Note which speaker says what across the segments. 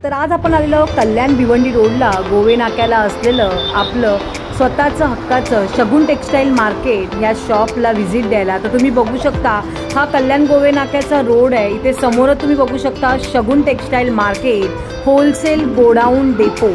Speaker 1: तर आज आपण आलेलो कल्याण भिवंडी रोडला गोवे नाक्याला असलेलं आपलं स्वतःचं हक्काचं शगुन टेक्सटाईल मार्केट या शॉपला व्हिजिट द्यायला। तर तुम्ही बघू शकता हा कल्याण गोवे नाक्याचा रोड आहे। इथे समोर तुम्ही बघू शकता Shagun textile market wholesale godown depot,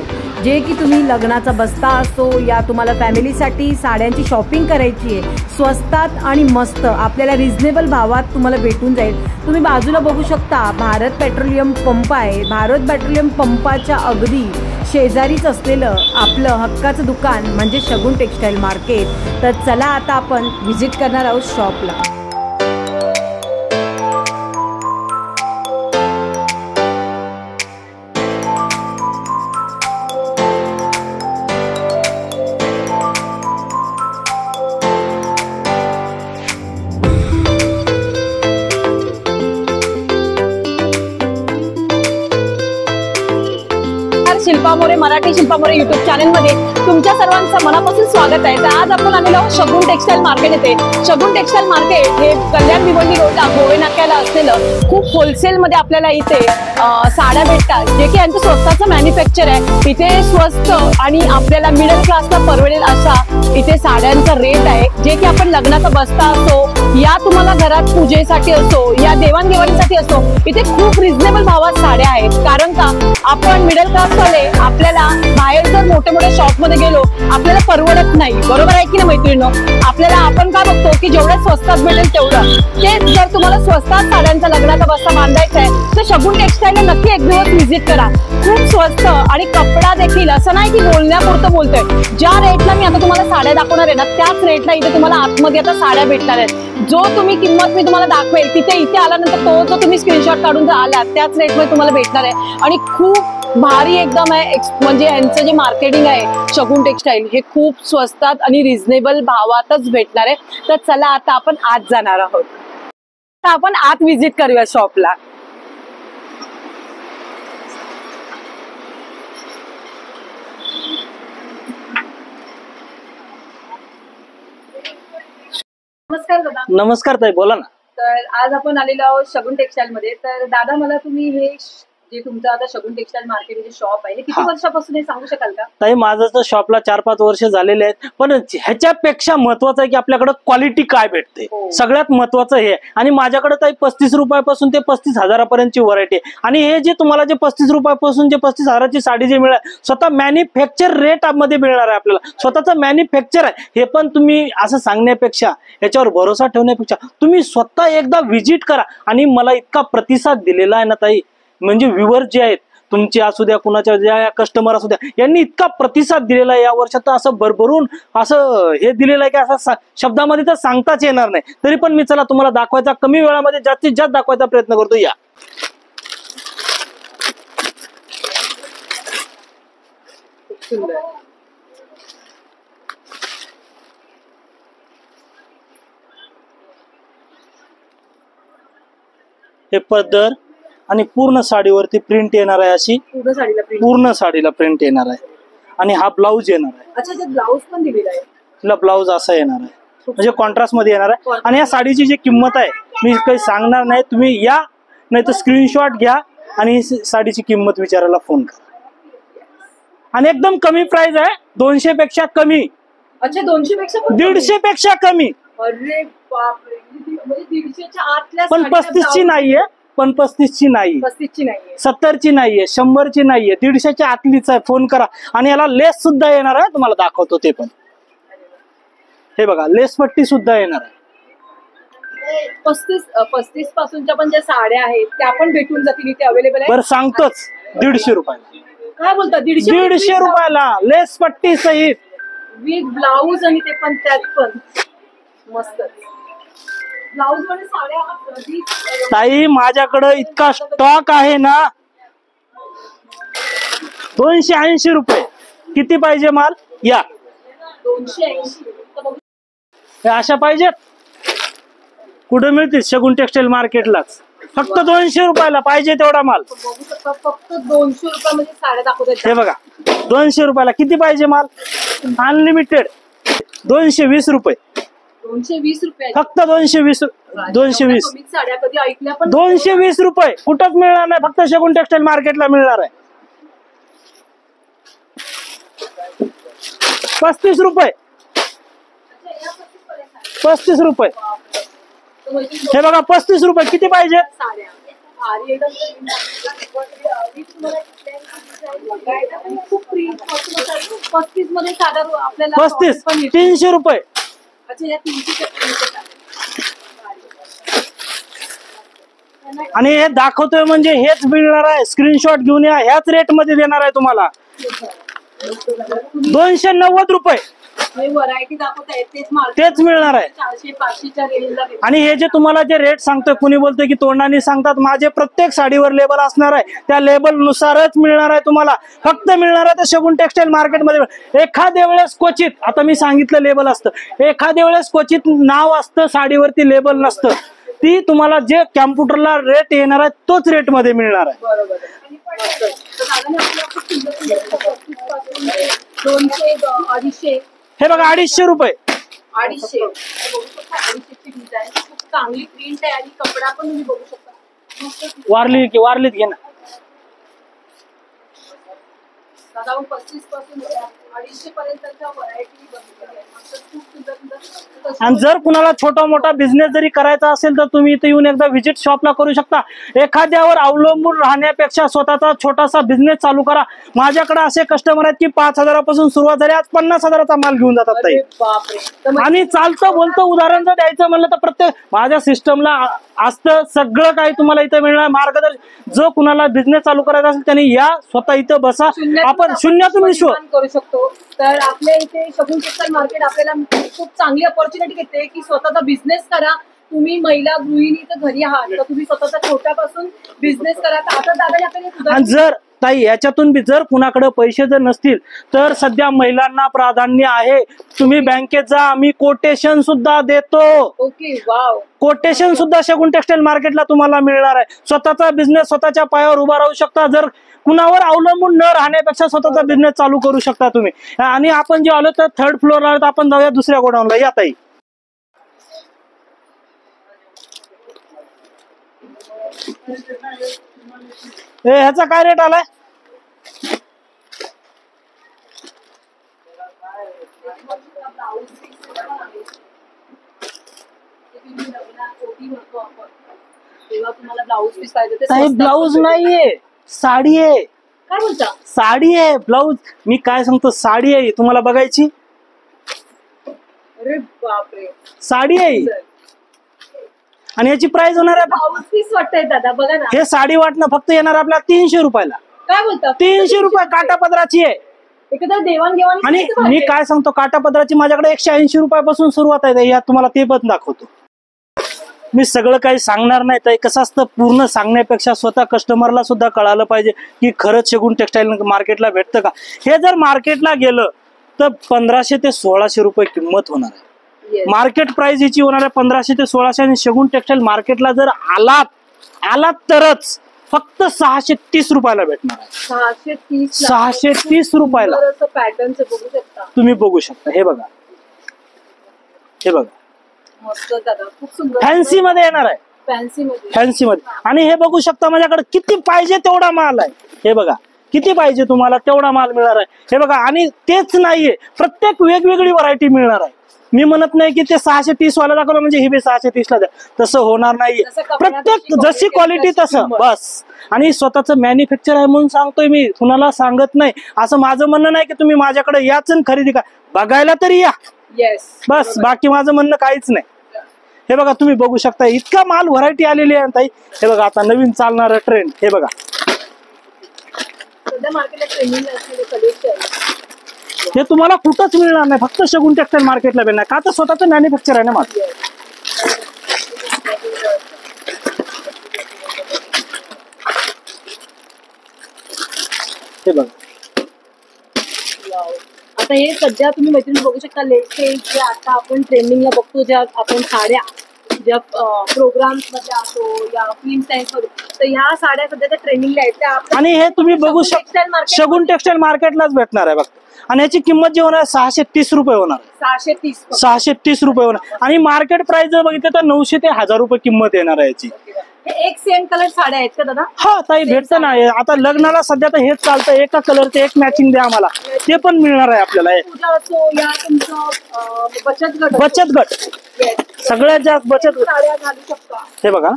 Speaker 1: जे की तुम्ही लग्नाचा बस्ता असो या तुम्हाला फॅमिलीसाठी साड्यांची शॉपिंग करायची आहे, स्वस्तात आणि मस्त आपल्याला रिजनेबल भावात तुम्हाला भेटून जाईल। तुम्ही बाजूला बघू शकता भारत पेट्रोलियम पंप आहे। भारत पेट्रोलियम पंपाच्या अगदी शेजारीच असलेलं आपलं हक्काचं दुकान म्हणजे शगुन टेक्सटाईल मार्केट। तर चला आता आपण व्हिजिट करणार आहोत शॉपला। शिल्पा मोरे मराठी शिल्पा मोरे यूट्यूब चॅनल मध्ये तुमच्या सर्वांचं मनापासून स्वागत आहे। तर आज आपण आलेलो आहोत शगुन टेक्सटाईल मार्केट येथे। शगुन टेक्सटाईल मार्केट हे कल्याण भिवंडी रोडला गोवे नाक्याला असलेलं खूप होलसेल मध्ये आपल्याला इथे साड्या भेटतात, जे की यांचं स्वतःचं मॅन्युफॅक्चर आहे। इथे स्वस्त आणि आपल्याला मिडल क्लासला परवडेल अशा इथे साड्यांचा रेट आहे, जे की आपण लग्नाचा बस्ता असो या तुम्हाला घरात पूजेसाठी असो या देवाणघेवाणीसाठी असो, इथे खूप रिजनेबल भावात साड्या आहेत। कारण का आपण मिडल क्लास वाले आपल्याला बाहेर जर मोठे मोठे शॉप मध्ये गेलो आपल्याला परवडत नाही, बरोबर आहे की नाही मैत्रिणींनो? आपल्याला आपण काय बघतो की जेवढ्या स्वस्तात भेटेल तेवढं। तेच जर तुम्हाला स्वस्तात साड्यांचा लग्नाचा बस्ता बांधायचा आहे तर शगुन टेक्सटाईलला नक्की एक दिवस व्हिजिट करा। खूप स्वस्त आणि कपडा देखील असं नाही की बोलण्यापुरतं बोलतोय। ज्या रेटला मी आता तुम्हाला साड्या दाखवणार आहे ना त्याच रेटला इथे तुम्हाला आतमध्ये आता साड्या भेटणार आहेत। जो तुम्ही किंमत मी तुम्हाला दाखवेल तिथे इथे आल्यानंतर तो जो तुम्ही स्क्रीनशॉट काढून जर आलात त्याच रेटमध्ये तुम्हाला भेटणार आहे। आणि खूप भारी एकदम आहे, म्हणजे यांचं जे मार्केटिंग आहे शगुन टेक्सटाईल हे खूप स्वस्तात आणि रिजनेबल भावातच भेटणार आहे। तर चला आता आपण आत जाणार आहोत। तर आपण आत व्हिजिट करूया शॉपला। नमस्कार दादा।
Speaker 2: नमस्कार ताई, बोला ना।
Speaker 1: तर आज आपण आलेलो आहोत शगुन टेक्सटाईल मध्ये। तर दादा मला तुम्ही हे जे तुमचं आता शगुन टेक्सटाईल मार्केट जे शॉप आहे किती वर्षापासून हे सांगू शकाल का?
Speaker 2: ताई माझं तर शॉपला 4-5 वर्ष झालेले आहेत, पण ह्याच्यापेक्षा महत्वाचं आहे की आपल्याकडे क्वालिटी काय भेटते, सगळ्यात महत्वाचं हे। आणि माझ्याकडे ताई 35 रुपयापासून ते 35,000 पर्यंतची व्हरायटी आहे। आणि हे जे तुम्हाला जे 35 रुपयापासून जे 35,000ची साडी जे मिळेल स्वतः मॅन्युफॅक्चर रेट मध्ये मिळणार आहे आपल्याला, स्वतःचं मॅन्युफॅक्चर आहे हे। पण तुम्ही असं सांगण्यापेक्षा याच्यावर भरोसा ठेवण्यापेक्षा तुम्ही स्वतः एकदा व्हिजिट करा। आणि मला इतका प्रतिसाद दिलेला आहे ना ताई, म्हणजे व्ह्यूअर जे आहेत तुमचे असू द्या कुणाच्या ज्या कस्टमर असू द्या, यांनी इतका प्रतिसाद दिलेला आहे या वर्षात, असं भरभरून असं हे दिलेलं आहे की असं शब्दामध्ये तर सांगताच येणार नाही। तरी पण मी चला तुम्हाला दाखवायचा कमी वेळामध्ये जास्तीत जास्त दाखवायचा प्रयत्न करतो। या हे पदर आणि पूर्ण साडीवरती प्रिंट येणार आहे, अशी पूर्ण साडीला प्रिंट येणार आहे। आणि हा ब्लाऊज येणार आहे।
Speaker 1: अच्छा, जे ब्लाऊज पण दिलेला आहे
Speaker 2: तिला ब्लाऊज असा येणार आहे, म्हणजे कॉन्ट्रास्ट मध्ये येणार आहे। आणि या साडीची जी किंमत आहे मी काही सांगणार नाही, तुम्ही या नाही तर स्क्रीनशॉट घ्या आणि साडीची किंमत विचारायला फोन करा। आणि एकदम कमी प्राइस आहे, 200 पेक्षा कमी।
Speaker 1: अच्छा, 200 पेक्षा
Speaker 2: 150 पेक्षा कमी।
Speaker 1: अरे बापरे, म्हणजे 150च्या आतल्या
Speaker 2: पण 35ची नाहीये, पण 35ची नाही,
Speaker 1: 35ची नाहीये,
Speaker 2: 70ची नाहीये, 100ची नाहीये, 150च्या आतलीच आहे। फोन करा। आणि याला लेस सुद्धा येणार आहे, तुम्हाला दाखवतो ते पण। हे बघा, लेस पट्टी सुद्धा येणार आहे।
Speaker 1: 35 पासूनच्या पण ज्या साड्या आहेत त्या पण भेटून जातील इथे अवेलेबल आहे।
Speaker 2: बरं सांगतोच, 150 रुपयाला।
Speaker 1: काय बोलता?
Speaker 2: 150 रुपयाला लेस पट्टी सहित
Speaker 1: विथ ब्लाऊज, आणि ते पण त्यात पण मस्त ब्लाऊज मध्ये साड्या।
Speaker 2: ताई माझ्याकडे इतका स्टॉक आहे ना, 280 रुपये। किती पाहिजे माल? या
Speaker 1: 280
Speaker 2: अशा पाहिजेत? कुठे मिळतील? शगुन टेक्सटाईल मार्केटलाच, फक्त 200 रुपयाला पाहिजे तेवढा माल।
Speaker 1: फक्त 200 रुपयामध्ये साड्या दाखवतात।
Speaker 2: हे बघा, 200 रुपयाला किती पाहिजे माल? अनलिमिटेड 220 रुपये।
Speaker 1: 220 रुपये
Speaker 2: फक्त 220
Speaker 1: साड्या कधी ऐकल्या पण
Speaker 2: 220 रुपये कुठंच मिळणार नाही, फक्त शगुन टेक्सटाईल मार्केटला मिळणार आहे। 35 रुपये, 35 रुपये. हे बघा 35 रुपये. किती पाहिजे?
Speaker 1: पस्तीस मध्ये साधा आपल्याला
Speaker 2: 35, 300 रुपये.
Speaker 1: अच्छा, या 300
Speaker 2: आणि हे दाखवतोय म्हणजे हेच मिळणार आहे. स्क्रीनशॉट घेऊन या, ह्याच रेट मध्ये देणार आहे तुम्हाला. 290 रुपये.
Speaker 1: व्हरायटी दाखवताय
Speaker 2: तेच मिळणार आहे.
Speaker 1: 400-500च्या रेंजला.
Speaker 2: आणि हे जे तुम्हाला जे रेट सांगतोय, कुणी बोलतोय की तोंडाने सांगतात, माझे प्रत्येक साडीवर लेबल असणार आहे. त्या लेबल नुसारच मिळणार आहे तुम्हाला. फक्त मिळणार आहे शगुन टेक्सटाईल मार्केटमध्ये. एखाद्या वेळेस क्वचित, आता मी सांगितलं लेबल असतं, एखाद्या वेळेस क्वचित नाव असतं, साडीवरती लेबल नसतं. ती तुम्हाला जे कॅम्प्युटरला रेट येणार आहे तोच रेट मध्ये मिळणार आहे.
Speaker 1: बरोबर. 200-250.
Speaker 2: हे बघा 250 रुपये.
Speaker 1: 250. 250ची डिझाईन खूप चांगली प्रिंट आहे आणि कपडा पण तुम्ही बघू शकता.
Speaker 2: वारलीत घे ना.
Speaker 1: साधारण 35 पासून 250 पर्यंतच्या व्हरायटी बघितल्या. खूप सुंदर.
Speaker 2: आणि जर कुणाला छोटा मोठा बिझनेस जरी करायचा असेल तर तुम्ही इथे येऊन एकदा व्हिजिट शॉपला करू शकता. एखाद्यावर अवलंबून राहण्यापेक्षा स्वतःचा छोटासा बिझनेस चालू करा. माझ्याकडे असे कस्टमर आहेत की 5,000 पासून सुरुवात झाली, आज 50,000चा माल घेऊन जातात ताई. आणि चालतं बोलतं उदाहरण जर द्यायचं म्हणलं तर प्रत्येक माझ्या सिस्टमला असतं सगळं काही तुम्हाला इथं मिळणार मार्गदर्शन. जो कुणाला बिझनेस चालू करायचा असेल त्यांनी या, स्वतः इथं बसा. आपण शून्यातून विश्व
Speaker 1: करू शकतो. तर आपल्या इथे शगुन टेक्सटाईल मार्केट आपल्याला खूप चांगली अपॉर्च्युनिटी देते की स्वतःचा बिझनेस करा. तुम्ही महिला गृहिणी तर घरी आहात, तर तुम्ही स्वतःचा छोट्यापासून बिझनेस करा. आता दादा आपल्याला
Speaker 2: जर ताई याच्यातून बी जर कुणाकडे पैसे जर नसतील तर सध्या महिलांना प्राधान्य आहे. तुम्ही बँकेत जा, आम्ही कोटेशन सुद्धा देतो.
Speaker 1: Okay, wow.
Speaker 2: कोटेशन सुद्धा शगुन टेक्सटाईल मार्केटला तुम्हाला मिळणार आहे. स्वतःचा बिझनेस स्वतःच्या पायावर उभा राहू शकता. जर कुणावर अवलंबून न राहण्यापेक्षा स्वतःचा बिझनेस चालू करू शकता तुम्ही. आणि आपण जे आलो तर 3rd फ्लोअरला आलो, आपण जाऊया दुसऱ्या गोडाऊनला. या ताई. ह्याचा काय रेट आलाय? ब्लाऊज नाहीये, साडी आहे.
Speaker 1: काय बोलता?
Speaker 2: साडी आहे. ब्लाऊज मी काय सांगतो, साडी आहे. तुम्हाला बघायची?
Speaker 1: अरे बापरे,
Speaker 2: साडी आहे. आणि याची प्राइस होणार आहे
Speaker 1: ब्लाऊज पीस वाटतंय दादा, बघा ना.
Speaker 2: हे साडी वाटणं फक्त येणार आपल्याला 300 रुपयाला.
Speaker 1: काय बोलता?
Speaker 2: 300 रुपये काटापदराची आहे.
Speaker 1: एकदा देवाणघेवाण.
Speaker 2: आणि मी काय सांगतो, काटापदराची माझ्याकडे 180 रुपयापासून सुरुवात आहे. या तुम्हाला ते पण दाखवतो. मी सगळं काही सांगणार नाही. तर कसं असतं, पूर्ण सांगण्यापेक्षा स्वतः कस्टमरला सुद्धा कळालं पाहिजे की खरंच शगुन टेक्सटाईल मार्केटला भेटतं का. हे जर मार्केटला गेलं तर 1500 ते 1600 रुपये किंमत होणार आहे. मार्केट प्राइस हिची होणार आहे 1500 ते 1600. आणि शगुन टेक्सटाईल मार्केटला जर आलात तरच फक्त 630 रुपयाला भेटणार आहे. 630 रुपयाला.
Speaker 1: पॅटर्नचं बघू शकता
Speaker 2: तुम्ही, बघू शकता. हे बघा, हे बघा,
Speaker 1: मस्त दादा, खूप सुंदर.
Speaker 2: फॅन्सी मध्ये येणार आहे. फॅन्सी मध्ये. आणि हे बघू शकता माझ्याकडे किती पाहिजे तेवढा माल आहे. हे बघा, किती पाहिजे तुम्हाला तेवढा माल मिळणार आहे. हे बघा. आणि तेच नाहीये, प्रत्येक वेगवेगळी व्हरायटी मिळणार आहे. मी म्हणत नाही की ते 630 वाला दाखवलं म्हणजे हे बी 630 ला द्या, तसं होणार नाही. प्रत्येक जशी क्वालिटी तसं बस. आणि स्वतःचं मॅन्युफॅक्चर आहे म्हणून सांगतोय मी, कुणाला सांगत नाही. असं माझं म्हणणं नाही की तुम्ही माझ्याकडे याच खरेदी का, बघायला तरी या. बस, बाकी माझं म्हणणं काहीच नाही. हे बघा, तुम्ही बघू शकता इतका माल व्हरायटी आलेली आहे ताई. हे बघा, आता नवीन चालणारं ट्रेंड. हे बघा, हे तुम्हाला कुठंच मिळणार नाही, फक्त शगुन टेक्सटाईल मार्केटला मिळणार. का तर स्वतःचं मॅन्युफॅक्चर आहे ना माझं. हे बघा,
Speaker 1: आता हे सध्या तुम्ही मैत्रिणी बघू शकता, लेटेस्ट जे आता आपण ट्रेंडिंगला बघतो, ज्या आपण साड्या ज्या प्रोग्राम्स मध्ये असो या फिल्म सायन्स मध्ये, तर ह्या साड्या सध्या ट्रेंडिंगला आहेत त्या.
Speaker 2: आणि हे तुम्ही बघू शकता शगुन टेक्सटाईल मार्केटलाच भेटणार आहे बघा. आणि याची किंमत जी होणार 630 रुपये होणार. 630 रुपये होणार. आणि मार्केट प्राइस जर बघितलं तर 900 ते 1000 रुपये किंमत येणार आहे याची.
Speaker 1: एक सेम कलर साड्या आहेत का दादा?
Speaker 2: हा ताई भेटतं ना. आता लग्नाला सध्या तर हेच चालतं, एका कलरचे एक मॅचिंग द्या आम्हाला, ते पण मिळणार आहे आपल्याला.
Speaker 1: पूजा असो या तुमचं बचत गट
Speaker 2: बचत गट, सगळ्यात जास्त बचत गट.
Speaker 1: साड्या घालू शकता.
Speaker 2: हे बघा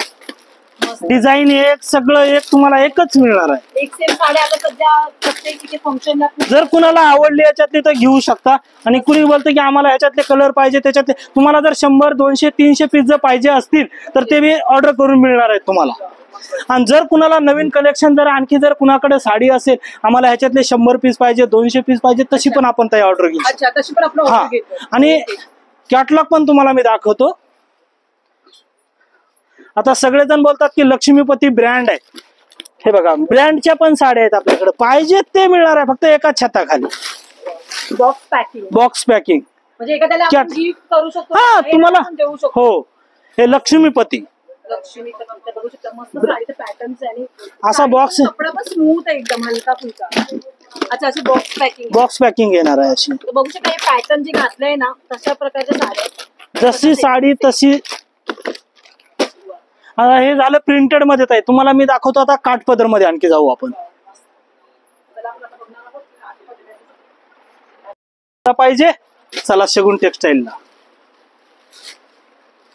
Speaker 2: डिझाईन एक, सगळं एक, तुम्हाला एकच मिळणार आहे.
Speaker 1: एक सेम साड्या आता सध्या प्रत्येक फंक्शनला.
Speaker 2: जर कुणाला आवडली याच्यातली तर घेऊ शकता. आणि कुणी बोलतं की आम्हाला ह्याच्यातले कलर पाहिजे, त्याच्यातले तुम्हाला जर 100, 200, 300 पीस जर पाहिजे असतील तर ते मी ऑर्डर करून मिळणार आहेत तुम्हाला. आणि जर कुणाला नवीन कलेक्शन जर आणखी जर कुणाकडे साडी असेल, आम्हाला ह्याच्यातले 100 पीस पाहिजे, 200 पीस पाहिजे, तशी पण आपण त्या ऑर्डर घेऊ.
Speaker 1: अच्छा, तशी पण आपण
Speaker 2: हा.
Speaker 1: ऑर्डर घेतो.
Speaker 2: आणि कॅटलॉग पण तुम्हाला मी दाखवतो. आता सगळेजण बोलतात की लक्ष्मीपती ब्रँड आहे. हे बघा ब्रँडच्या पण साड्या आहेत आपल्याकडे, पाहिजे ते मिळणार आहे फक्त एका छताखाली.
Speaker 1: Box packing.
Speaker 2: बॉक्स पॅकिंग
Speaker 1: म्हणजे एखाद्याला आपण गिफ्ट करू शकतो.
Speaker 2: हा तुम्हाला
Speaker 1: देऊ शकतो.
Speaker 2: हो, हे लक्ष्मीपती.
Speaker 1: लक्ष्मी बघू शकता, मस्त साडीचे पॅटर्न्स आणि
Speaker 2: असा बॉक्स
Speaker 1: कपडा पण स्मूथ आहे एकदम, हलका फुलका. अच्छा, अशी बॉक्स पॅकिंग.
Speaker 2: बॉक्स पॅकिंग येणार आहे अशी.
Speaker 1: बघू शकता हे पॅटर्न जे घातलंय ना तशा प्रकारच्या साड्या.
Speaker 2: जशी साडी तशी. आता हे झालं प्रिंटेड मध्ये आहे. तुम्हाला मी दाखवतो आता काठपदर मध्ये आणखी जाऊ आपण. पाहिजे चला शगुन टेक्सटाईलला.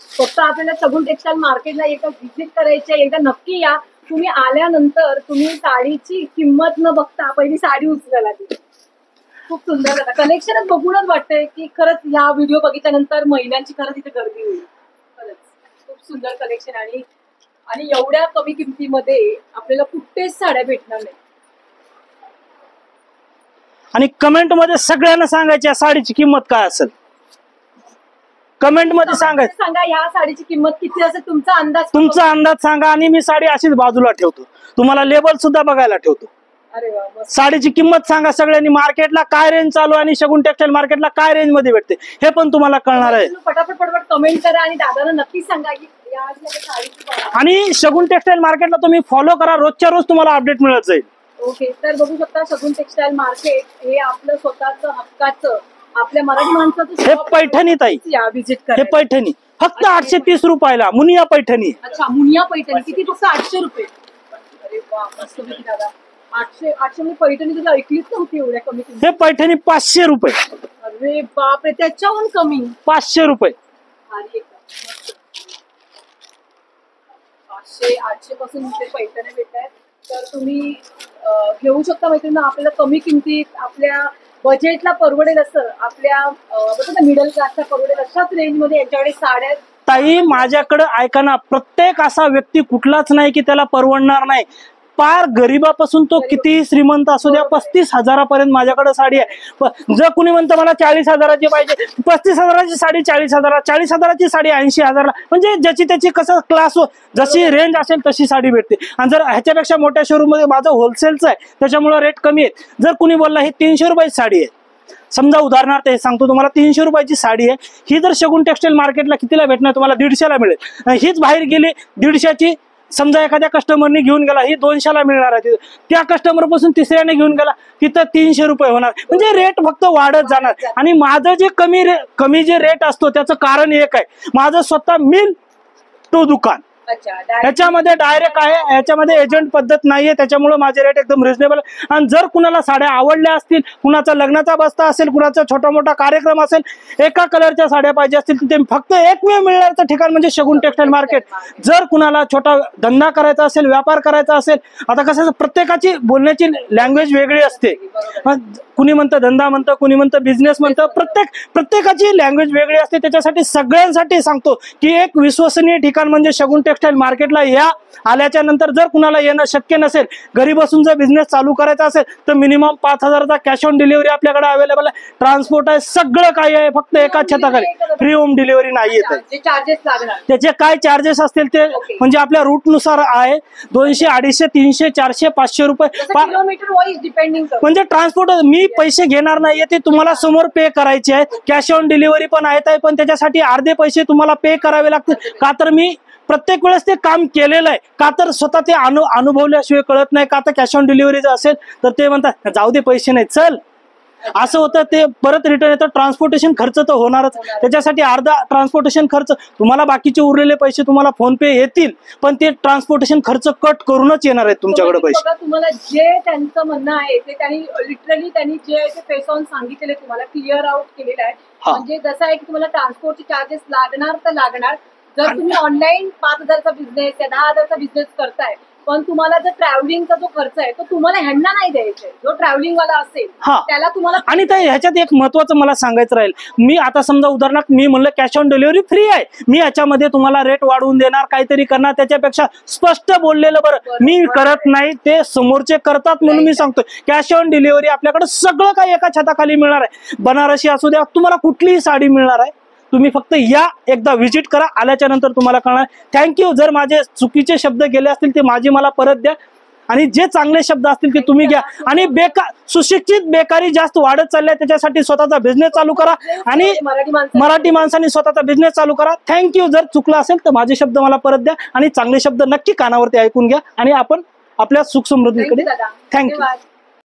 Speaker 1: फक्त आपल्याला शगुन टेक्सटाईल मार्केटला एकदा व्हिजिट करायची, एकदा नक्की या. तुम्ही आल्यानंतर तुम्ही साडीची किंमत न बघता पहिली साडी उचलायला ती. खूप सुंदर आहे. कलेक्शनच बघूनच वाटतंय की खरंच ह्या व्हिडिओ बघितल्यानंतर महिलांची खरंच इथे गर्दी होईल. खरंच खूप सुंदर कलेक्शन आणि एवढ्या कमी किमतीमध्ये आपल्याला कुठेच साड्या भेटणार नाही.
Speaker 2: आणि कमेंट मध्ये सगळ्यांना सांगायची या साडीची किंमत काय असेल. कमेंट मध्ये सांगायचं,
Speaker 1: सांगा ह्या साडीची किंमत किती असेल, तुमचा अंदाज.
Speaker 2: तुमचा अंदाज सांगा आणि मी साडी अशीच बाजूला ठेवतो, तुम्हाला लेबल सुद्धा बघायला ठेवतो.
Speaker 1: अरे वा, मस्त.
Speaker 2: साडीची किंमत सांगा सगळ्यांनी. मार्केटला काय रेंज चालू आणि शगुन टेक्सटाईल मार्केटला काय रेंज मध्ये भेटते हे पण तुम्हाला कळणार आहे.
Speaker 1: फटाफट फटाफट कमेंट करा आणि दादांना नक्कीच सांगा की या साडीची.
Speaker 2: आणि शगुन टेक्सटाईल मार्केटला तुम्ही फॉलो करा, रोजच्या रोज तुम्हाला अपडेट मिळत जाईल.
Speaker 1: ओके, तर बघू शकता शगुन टेक्सटाईल मार्केट हे आपलं स्वतःचं हक्काचं आपल्या मराठी माणसाचं.
Speaker 2: हे पैठणी ताई,
Speaker 1: विजिट
Speaker 2: हे
Speaker 1: करा.
Speaker 2: पैठणी फक्त 830 रुपयाला. मुनिया पैठणी.
Speaker 1: अच्छा, मुनिया पैठणी किती? फक्त 800 रुपये. अरे वा, मस्त पैकी दादा. 800 म्हणजे पैठणी तुला ऐकलीच नव्हती एवढ्या कमी किमतीत.
Speaker 2: हे पैठणी 500 रुपये.
Speaker 1: अरे बापरे, त्याच्याहून कमी.
Speaker 2: 500 रुपये.
Speaker 1: 500-800 पासून ते पैठणी भेटत आहेत. तर तुम्ही घेऊ शकता मैत्रिणी. आपल्याला कमी किमतीत आपल्या बजेटला परवडेल असं, आपल्या मिडल क्लासला परवडेल अशाच रेंजमध्ये यांच्याकडे साड्या.
Speaker 2: ताई माझ्याकडे ऐका ना, प्रत्येक असा व्यक्ती कुठलाच नाही की त्याला परवडणार नाही. पार गरीबापासून तो कितीही श्रीमंत असू द्या, 35,000पर्यंत माझ्याकडे साडी आहे. जर कुणी म्हणतं मला 40,000ची पाहिजे, 35,000ची साडी 40,000, 40,000ची साडी 80,000, म्हणजे ज्याची त्याची कसं क्लास जशी रेंज असेल तशी साडी भेटते. आणि जर ह्याच्यापेक्षा मोठ्या शोरूम मध्ये माझं होलसेलचं आहे त्याच्यामुळे रेट कमी आहे. जर कुणी बोलला ही 300 रुपयाची साडी आहे, समजा उदाहरणार्थ हे सांगतो तुम्हाला, 300 रुपयाची साडी आहे, ही जर शगुन टेक्सटाईल मार्केटला कितीला भेटणार तुम्हाला? 150ला मिळेल. हीच बाहेर गेली 150ची, समजा एखाद्या कस्टमरने घेऊन गेला ही 200ला मिळणार आहे. त्या कस्टमर पासून तिसऱ्याने घेऊन गेला तिथं 300 रुपये होणार. म्हणजे रेट फक्त वाढत जाणार. आणि माझं जे कमी जे रेट असतो त्याचं कारण एक आहे, माझं स्वतः मिल टू दुकान. ह्याच्यामध्ये डायरेक्ट आहे, ह्याच्यामध्ये एजंट पद्धत नाहीये, त्याच्यामुळे माझे रेट एकदम रिझनेबल. आणि जर कुणाला साड्या आवडल्या असतील, कुणाचा लग्नाचा बस्ता असेल, कुणाचा छोटा मोठा कार्यक्रम असेल, एका कलरच्या साड्या पाहिजे असतील तर ते फक्त एकमेव मिळण्याचं ठिकाण म्हणजे शगुन टेक्सटाईल मार्केट. जर कुणाला छोटा धंदा करायचा असेल, व्यापार करायचा असेल, आता कसं प्रत्येकाची बोलण्याची लँग्वेज वेगळी असते. कुणी म्हणतं धंदा म्हणतं, कुणी म्हणतं बिझनेस म्हणतं, प्रत्येकाची लँग्वेज वेगळी असते. त्याच्यासाठी सगळ्यांसाठी सांगतो की एक विश्वसनीय ठिकाण म्हणजे शगुन टेक्सटाईल मार्केटला या. आल्याच्या नंतर जर कुणाला येणं शक्य नसेल, घरी बसून जर बिझनेस चालू करायचा असेल तर मिनिमम 5,000चा कॅश ऑन डिलिव्हरी आपल्याकडे अवेलेबल आहे. ट्रान्सपोर्ट आहे, सगळं काही आहे, फक्त एका छताखाली. फ्री होम डिलिव्हरी नाही येत. त्याचे काय चार्जेस असतील ते म्हणजे आपल्या रूट नुसार आहे. 200, 250, 300, 400, 500 रुपये
Speaker 1: किलोमीटर वाईज डिपेंडिंग.
Speaker 2: म्हणजे ट्रान्सपोर्ट मी पैसे घेणार नाहीये, ते तुम्हाला समोर पे करायचे आहे. कॅश ऑन डिलिव्हरी पण आहे, पण त्याच्यासाठी अर्धे पैसे तुम्हाला पे करावे लागतील. का तर मी प्रत्येक वेळेस ते काम केलेलं आहे, का तर स्वतः ते अनुभवल्याशिवाय कळत नाही. का तर कॅश ऑन डिलिव्हरीचं असेल तर ते म्हणतात जाऊ दे पैसे नाही चल, असं होतं ते परत रिटर्न येतं. ट्रान्सपोर्टेशन खर्च तर होणारच, त्याच्यासाठी अर्धा ट्रान्सपोर्टेशन खर्च तुम्हाला, बाकीचे उरलेले पैसे तुम्हाला फोन पे येतील, पण ते ट्रान्सपोर्टेशन खर्च कट करूनच येणार आहेत तुमच्याकडे पैसे.
Speaker 1: बघा, तुम्हाला जे त्यांचं म्हणणं आहे ते त्यांनी लिटरली त्यांनी जे आहे ते फेस ऑन सांगितलेले, तुम्हाला क्लिअर आउट केलेलं आहे. म्हणजे जसं आहे की तुम्हाला ट्रान्सपोर्टचे चार्जेस लागणार तर लागणार. जर तुम्ही ऑनलाईन 5,000चा बिझनेस या 10,000चा बिझनेस करताय, पण तुम्हाला जर ट्रॅव्हलिंगचा जो खर्च आहे तो तुम्हाला ह्यांना नाही द्यायचा. जो ट्रॅव्हलिंग वाला असेल त्याला तुम्हाला.
Speaker 2: आणि ह्याच्यात एक महत्वाचं मला सांगायचं राहील, मी आता समजा उदाहरणार्थ मी म्हणलं कॅश ऑन डिलिव्हरी फ्री आहे, मी याच्यामध्ये तुम्हाला रेट वाढवून देणार, काहीतरी करणार, त्याच्यापेक्षा स्पष्ट बोललेलं बरं. मी करत नाही, ते समोरचे करतात म्हणून मी सांगतोय. कॅश ऑन डिलिव्हरी आपल्याकडे सगळं काही एका छताखाली मिळणार आहे. बनारसी असू द्या, तुम्हाला कुठलीही साडी मिळणार आहे. तुम्ही फक्त या, एकदा व्हिजिट करा, आल्याच्या नंतर तुम्हाला कळणार. थँक्यू. जर माझे चुकीचे शब्द गेले असतील ते माझे मला परत द्या, आणि जे चांगले शब्द असतील ते तुम्ही घ्या. आणि सुशिक्षित बेकारी जास्त वाढत चालली आहे, त्याच्यासाठी स्वतःचा बिझनेस चालू करा, आणि मराठी माणसांनी स्वतःचा बिझनेस चालू करा. थँक्यू. जर चुकलं असेल तर माझे शब्द मला परत द्या, आणि चांगले शब्द नक्की कानावरती ऐकून घ्या, आणि आपण आपल्या सुख समृद्धीकडे. थँक्यू.